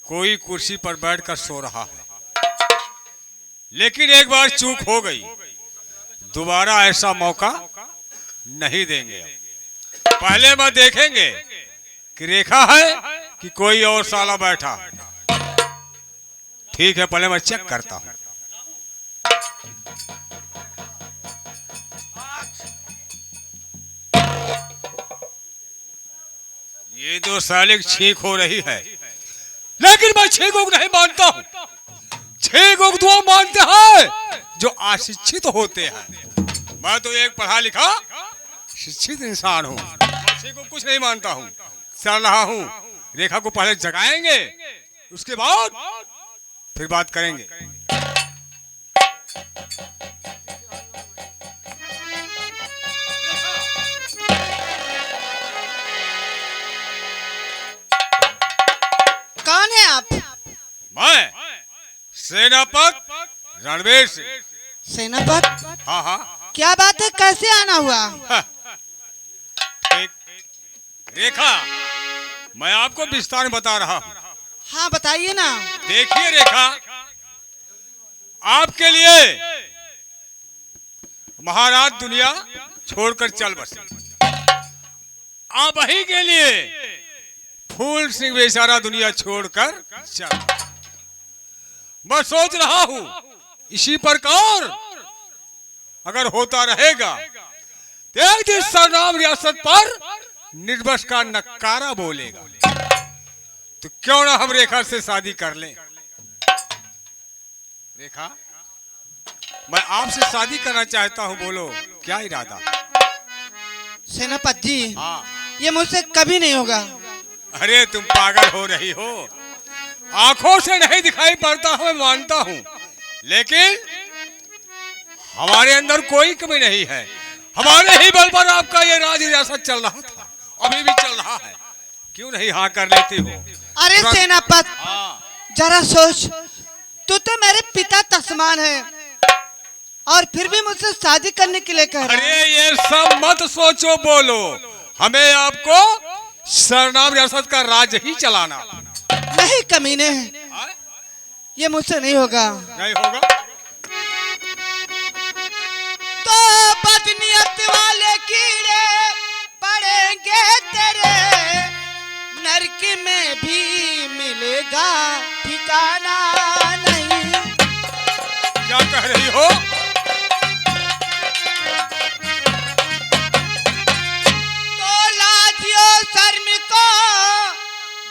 कोई कुर्सी पर बैठकर सो रहा है, लेकिन एक बार चूक हो गई, दोबारा ऐसा मौका नहीं देंगे। पहले मैं देखेंगे कि रेखा है कि कोई और साला बैठा। ठीक है, पहले मैं चेक करता हूं। ये दो साले की छींक हो रही है, लेकिन मैं छींक को नहीं मानता हूं। छींक को तो मानते हैं जो अशिक्षित होते हैं। मैं तो एक पढ़ा लिखा शिक्षित इंसान हूं। मैं छींक को कुछ नहीं मानता हूं। चल रहा हूं, रेखा को पहले जगाएंगे, उसके बाद फिर बात करेंगे। कौन है आप? मैं सेनापत रणवीर सिंह। सेनापत? हाँ हाँ। क्या बात है, कैसे आना हुआ? एक रेखा, मैं आपको विस्तार में बता रहा हूँ। हाँ बताइए ना। देखिए रेखा, आपके लिए महाराज दुनिया छोड़कर चल बसे। आप ही के लिए फूल सिंह बेचारा दुनिया छोड़कर चल। मैं सोच रहा हूं इसी प्रकार अगर होता रहेगा तो एक दिन सरनाम रियासत पर निर्वश का नकारा बोलेगा। तो क्यों ना हम रेखा से शादी कर लें। रेखा, मैं आपसे शादी करना चाहता हूं, बोलो क्या इरादा? सेनापत जी, हाँ। ये मुझसे कभी नहीं होगा। अरे तुम पागल हो रही हो, आंखों से नहीं दिखाई पड़ता हूं, मैं मानता हूं, लेकिन हमारे अंदर कोई कमी नहीं है। हमारे ही बल पर आपका ये राज रियासत चल रहा था, अभी भी चल रहा है। क्यों नहीं हाँ कर लेती हो? अरे सेनापत, हाँ। जरा सोच, तू तो मेरे पिता तस्मान है और फिर भी मुझसे शादी करने के लिए कह रहा है। अरे ये सब मत सोचो, बोलो हमें आपको सरनाम रियासत का राज ही चलाना। नहीं कमीने, ये मुझसे नहीं होगा। नहीं होगा तो बदनियत वाले कीड़े पड़ेंगे तेरे, नरक में भी मिलेगा ठिकाना नहीं। क्या कह रही हो? तो लाजियो शर्म को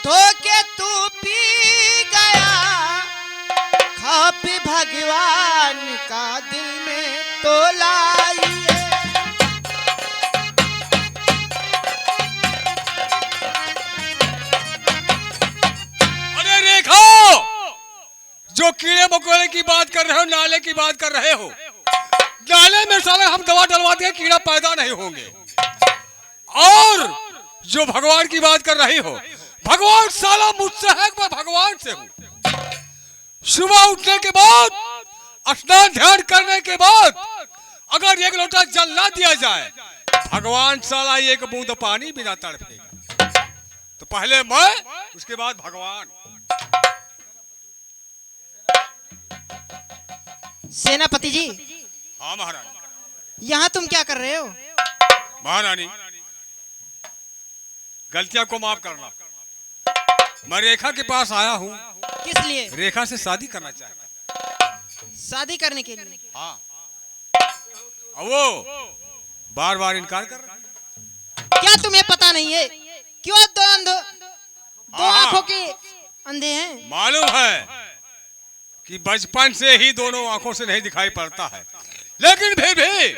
धोके तू पी गया, खप भगवान का दिल में तो लाइए। अरे रेखा, जो कीड़े मकोड़े की बात कर रहे हो, नाले की बात कर रहे हो, नाले में साले हम दवा डलवाते हैं, कीड़ा पैदा नहीं होंगे। और जो भगवान की बात कर रही हो, भगवान साला मुझसे है, मैं भगवान से हूं। सुबह उठने के बाद स्नान ध्यान करने के बाद अगर एक लोटा जल ना दिया जाए, भगवान साला एक बूंद पानी बिना तड़पेगा। तो पहले मैं, उसके बाद भगवान। सेनापति जी। हाँ महारानी। यहाँ तुम क्या कर रहे हो? महारानी, गलतियां को माफ करना। मैं रेखा के पास आया हूँ, किस लिए? रेखा से शादी करना चाहता। शादी करने के लिए? हाँ। अब वो बार बार इनकार कर रहा है। क्या तुम्हें पता नहीं है क्यों दो हाँ। आंखों के अंधे हैं? मालूम है कि बचपन से ही दोनों आंखों से नहीं दिखाई पड़ता है, लेकिन फिर भी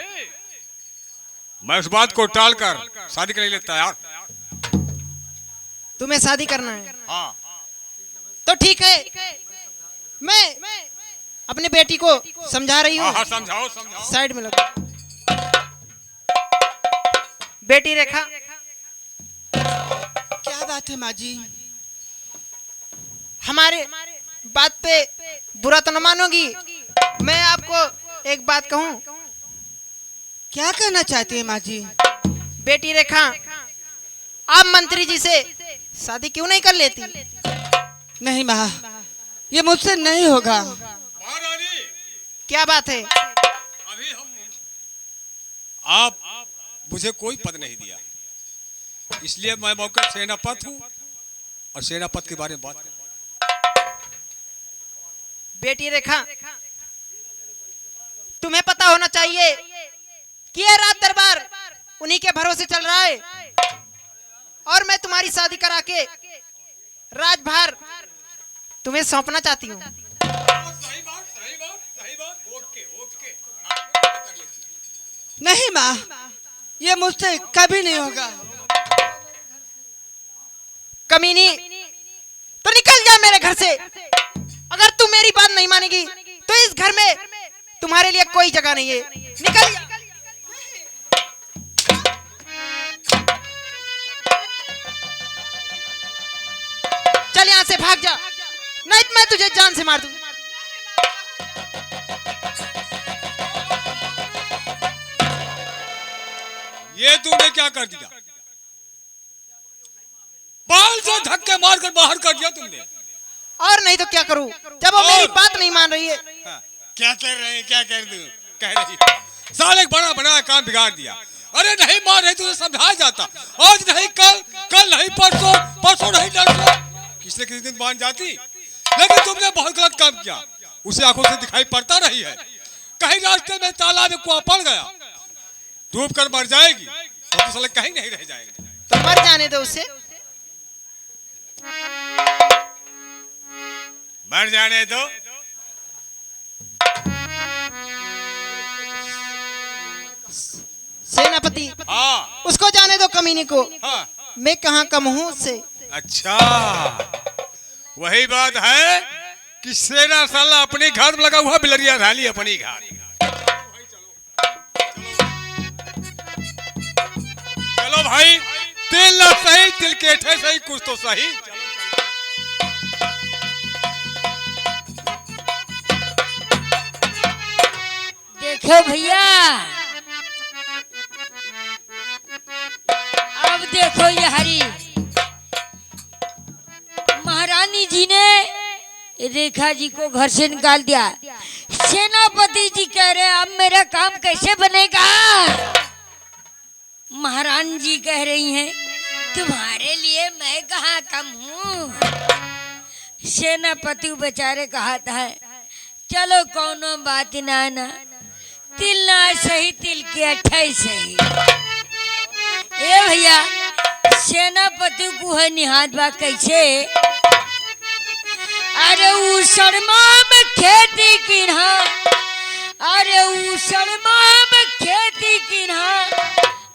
मैं उस बात को टालकर शादी करने के लिए तैयार। तुम्हें शादी करना है? हाँ। तो ठीक है, मैं अपनी बेटी को समझा रही हूँ। हाँ, समझाओ समझाओ। साइड में लगो। बेटी रेखा। क्या बात है माँ जी? हमारे बात पे बुरा तो न मानोगी? मैं आपको एक बात कहूँ। क्या कहना चाहती है माँ जी? बेटी रेखा, आप मंत्री जी से शादी क्यों नहीं कर लेती? नहीं माँ, ये मुझसे नहीं होगा। महारानी, क्या बात है? अभी आप मुझे कोई पद नहीं दिया, इसलिए मैं मौका सेनापत हूँ और सेनापत के बारे में बात करूं। बेटी रेखा, तुम्हें पता होना चाहिए कि ये राज दरबार उन्हीं के भरोसे चल रहा है और मैं तुम्हारी शादी करा के राजभार तुम्हें सौंपना चाहती हूँ। सही बात, सही बात, सही बात। ओके ओके, नहीं माँ, ये मुझसे कभी नहीं होगा। कमीनी, तो निकल जा मेरे घर से। अगर तू मेरी बात नहीं मानेगी तो इस घर में तुम्हारे लिए कोई जगह नहीं है। निकल जा। चल यहाँ से भाग जा, नहीं तो मैं तुझे जान से मार दूं। ये तूने क्या कर दिया? बाल से धक्के मारकर बाहर कर दिया तुमने। और नहीं तो क्या करूं, जब वो मेरी बात नहीं मान रही है। हाँ, क्या कर रहे हैं, क्या कह रही है? साले बड़ा बड़ा काम बिगाड़ दिया। अरे नहीं मान रही, तुझे समझाया जाता। आज नहीं कल, कल नहीं परसों, परसों नहीं नरसों, किसी किसी दिन मान जाती। लेकिन तुमने बहुत गलत काम किया। उसे आंखों से दिखाई पड़ता रही है, कहीं रास्ते में तालाब में कुआं पड़ गया, डूब कर मर जाएगी तो साले कहीं नहीं रह जाएगी। तो मर जाने दो उसे। मर जाने दो। सेनापति, हाँ उसको जाने दो कमीने को। हाँ। मैं कहाँ कम हूँ उससे। अच्छा, वही बात है कि सेना साला अपने घर में लगा हुआ, बिलरिया रैली अपनी घर। चलो भाई, तिल ना सही, तिल केठे सही, कुछ तो सही। देखो भैया, अब देखो ये हरी महारानी जी ने रेखा जी को घर से निकाल दिया। सेनापति जी कह रहे अब मेरा काम कैसे बनेगा? महारानी जी कह रही हैं तुम्हारे लिए मैं कहाँ कम हूँ। सेनापति बेचारे कहा था चलो कोनो बात ना ना, तिल ना सही तिल के अठाई सही। ए भैया, सेनापति को है निहात बा कैसे? अरे उसरमा में खेती किन्हा, अरे उसरमा में खेती किन्हा,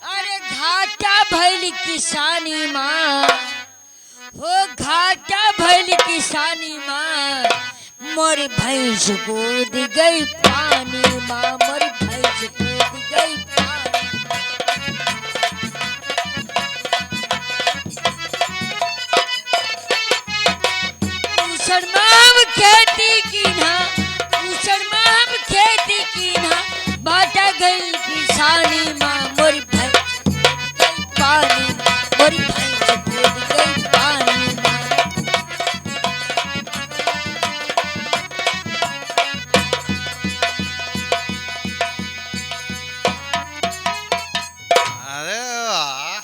अरे घाटा भैल किसानी माँ, हो घाटा भैल किसानी माँ, मोरी भैंस कूद गई पानी माँ, मोरी भैंस कूद गई पानी। उसरमाम खेती कीन्हा, उसरमाम खेती कीन्हा, बाटा गई किसानी माँ, मोरी भैंस कूद गई पानी, मोरी भैंस कूद गई पानी माँ। अरे वाह,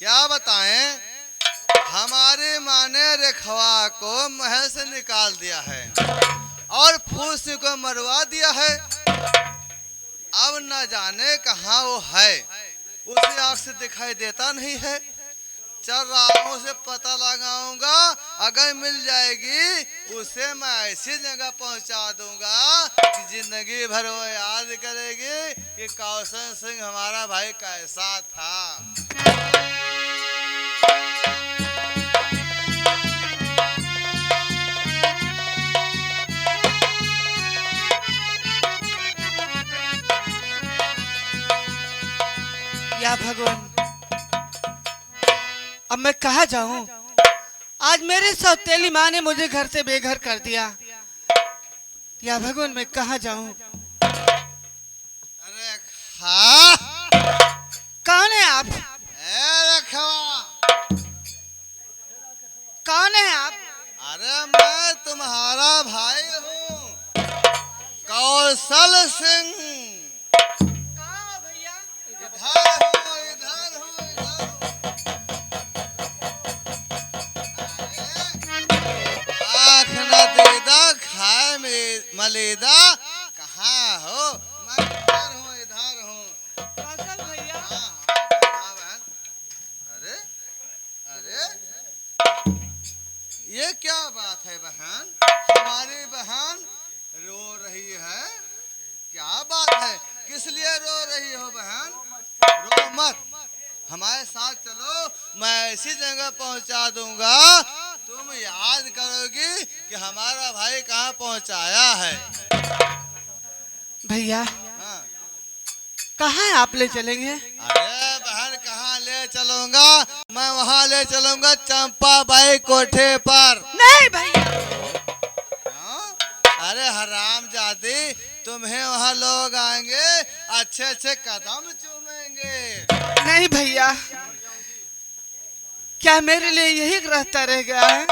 क्या बताएं, हमारे माँ ने रेखवा को महल से निकाल दिया है और फूस को मरवा दिया है। अब न जाने कहाँ वो है, उसे आँख से दिखाई देता नहीं है। चल राहों से पता लगाऊंगा, अगर मिल जाएगी उसे मैं ऐसी जगह पहुंचा दूंगा कि जिंदगी भर वो याद करेगी कि कौशन सिंह हमारा भाई कैसा था। या भगवान, अब मैं कहाँ जाऊं? आज मेरे सौतेली माँ ने मुझे घर से बेघर कर दिया। या भगवान, मैं कहाँ जाऊं? अरे खा, कौन है आप? ए रेखवा, कौन है आप? कौशल सिंह। कहाँ भैया? इधर हो, इधर हो, इधर हो। आँख न देदा खाए में मलेदा, कहाँ हो? मैं इधर हूँ, इधर हूँ। कौशल भैया। हाँ, हाँ, बहन। अरे अरे ये क्या बात है बहन? हमारी बहन रो रही है, क्या बात है? किस लिए रो रही हो बहन? रो मत, हमारे साथ चलो, मैं ऐसी जगह पहुंचा दूंगा, तुम याद करोगी कि हमारा भाई कहाँ पहुंचाया है। भैया हाँ। कहाँ आप ले चलेंगे? अरे बहन कहाँ ले चलूंगा? मैं वहाँ ले चलूंगा चंपा बाई कोठे पर। नहीं भैया। हाँ? अरे हराम जादी, तुम्हें वहाँ लोग आएंगे, अच्छे अच्छे कदम चूमेंगे। नहीं भैया, क्या मेरे लिए यही रास्ता रह गया है?